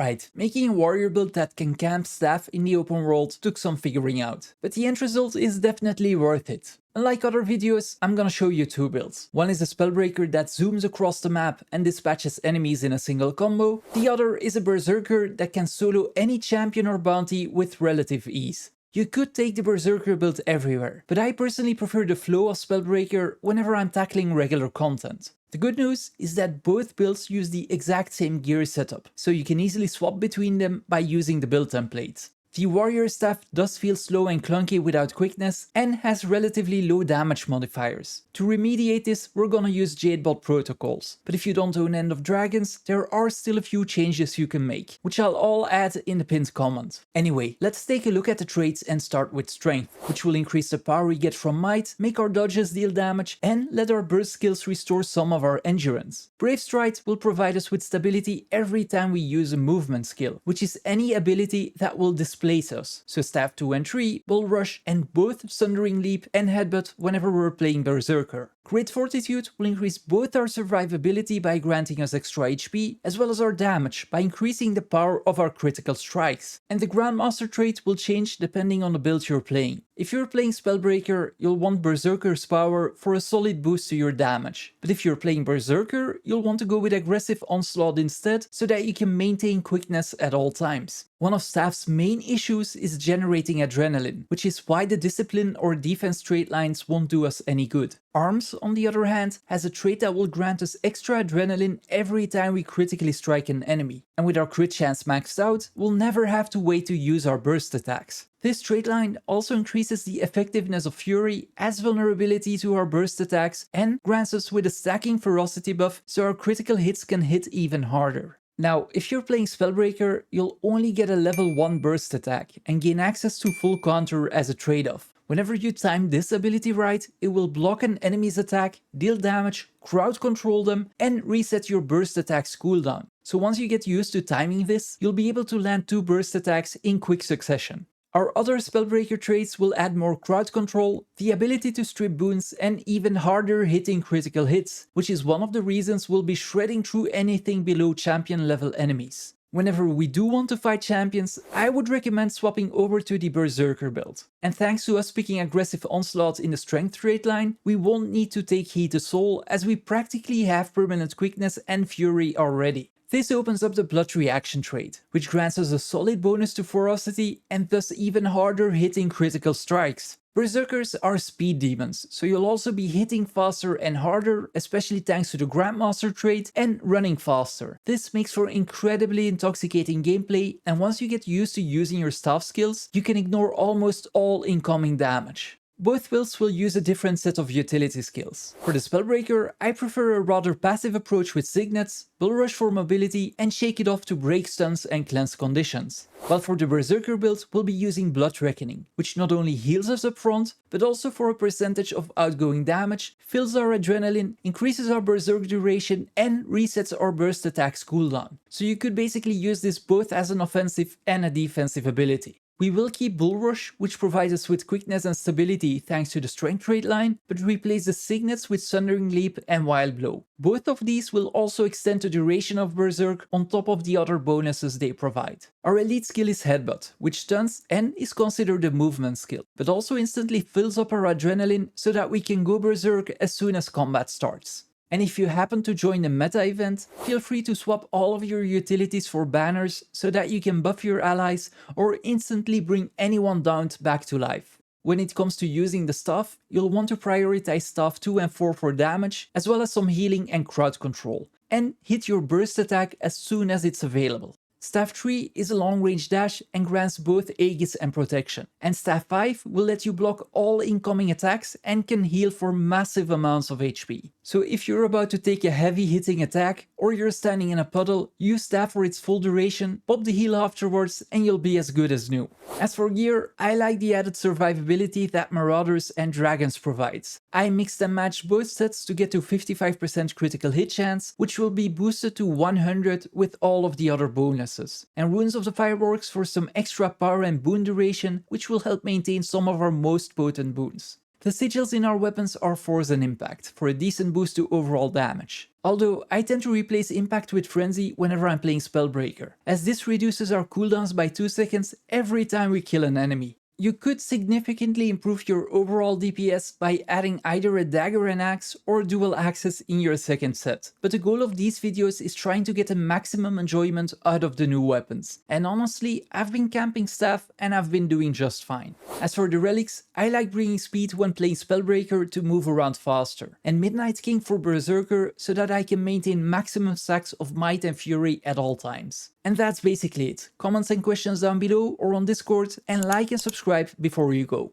Alright, making a warrior build that can camp staff in the open world took some figuring out, but the end result is definitely worth it. Unlike other videos, I'm gonna show you two builds. One is a Spellbreaker that zooms across the map and dispatches enemies in a single combo. The other is a Berserker that can solo any champion or bounty with relative ease. You could take the Berserker build everywhere, but I personally prefer the flow of Spellbreaker whenever I'm tackling regular content. The good news is that both builds use the exact same gear setup, so you can easily swap between them by using the build template. The warrior staff does feel slow and clunky without quickness and has relatively low damage modifiers. To remediate this, we're gonna use Jade Bot Protocols, but if you don't own End of Dragons, there are still a few changes you can make, which I'll all add in the pinned comment. Anyway, let's take a look at the traits and start with Strength, which will increase the power we get from Might, make our dodges deal damage, and let our burst skills restore some of our endurance. Brave Stride will provide us with stability every time we use a movement skill, which is any ability that will displace us. So Staff 2 and 3, Bull Rush, and both Sundering Leap and Headbutt whenever we're playing Berserker. Great Fortitude will increase both our survivability by granting us extra HP, as well as our damage by increasing the power of our critical strikes. And the Grandmaster trait will change depending on the build you're playing. If you're playing Spellbreaker, you'll want Berserker's power for a solid boost to your damage. But if you're playing Berserker, you'll want to go with Aggressive Onslaught instead, so that you can maintain quickness at all times. One of Staff's main issues is generating adrenaline, which is why the discipline or defense trait lines won't do us any good. Arms, on the other hand, has a trait that will grant us extra adrenaline every time we critically strike an enemy. And with our crit chance maxed out, we'll never have to wait to use our burst attacks. This trait line also increases the effectiveness of Fury, adds vulnerability to our burst attacks, and grants us with a stacking ferocity buff so our critical hits can hit even harder. Now, if you're playing Spellbreaker, you'll only get a level 1 burst attack and gain access to full counter as a trade-off. Whenever you time this ability right, it will block an enemy's attack, deal damage, crowd control them, and reset your burst attack's cooldown. So once you get used to timing this, you'll be able to land 2 burst attacks in quick succession. Our other Spellbreaker traits will add more crowd control, the ability to strip boons, and even harder hitting critical hits, which is one of the reasons we'll be shredding through anything below champion level enemies. Whenever we do want to fight champions, I would recommend swapping over to the Berserker build. And thanks to us picking Aggressive Onslaught in the Strength trait line, we won't need to take Heat to Soul, as we practically have permanent quickness and fury already. This opens up the Blood Reaction trait, which grants us a solid bonus to ferocity and thus even harder hitting critical strikes. Berserkers are speed demons, so you'll also be hitting faster and harder, especially thanks to the Grandmaster trait, and running faster. This makes for incredibly intoxicating gameplay, and once you get used to using your staff skills, you can ignore almost all incoming damage. Both builds will use a different set of utility skills. For the Spellbreaker, I prefer a rather passive approach with Signets, Bull Rush for mobility, and Shake It Off to break stuns and cleanse conditions. While for the Berserker build, we'll be using Blood Reckoning, which not only heals us up front, but also for a percentage of outgoing damage, fills our adrenaline, increases our Berserk duration, and resets our burst attack's cooldown. So you could basically use this both as an offensive and a defensive ability. We will keep Bull Rush, which provides us with quickness and stability thanks to the Strength trait line, but replace the Signets with Sundering Leap and Wild Blow. Both of these will also extend the duration of Berserk on top of the other bonuses they provide. Our elite skill is Headbutt, which stuns and is considered a movement skill, but also instantly fills up our adrenaline so that we can go Berserk as soon as combat starts. And if you happen to join the meta event, feel free to swap all of your utilities for banners so that you can buff your allies or instantly bring anyone downed back to life. When it comes to using the staff, you'll want to prioritize staff 2 and 4 for damage, as well as some healing and crowd control, and hit your burst attack as soon as it's available. Staff 3 is a long-range dash and grants both Aegis and protection, and Staff 5 will let you block all incoming attacks and can heal for massive amounts of HP. So if you're about to take a heavy hitting attack, or you're standing in a puddle, use Staff for its full duration, pop the heal afterwards, and you'll be as good as new. As for gear, I like the added survivability that Marauders and Dragons provides. I mixed and matched both sets to get to 55% critical hit chance, which will be boosted to 100 with all of the other bonuses. And Runes of the Fireworks for some extra power and boon duration, which will help maintain some of our most potent boons. The sigils in our weapons are force and impact, for a decent boost to overall damage. Although I tend to replace impact with frenzy whenever I'm playing Spellbreaker, as this reduces our cooldowns by 2 seconds every time we kill an enemy. You could significantly improve your overall DPS by adding either a dagger and axe or dual axes in your second set, but the goal of these videos is trying to get the maximum enjoyment out of the new weapons. And honestly, I've been camping staff and I've been doing just fine. As for the relics, I like bringing speed when playing Spellbreaker to move around faster, and Midnight King for Berserker so that I can maintain maximum stacks of might and fury at all times. And that's basically it. Comments and questions down below or on Discord, and like and subscribe before you go.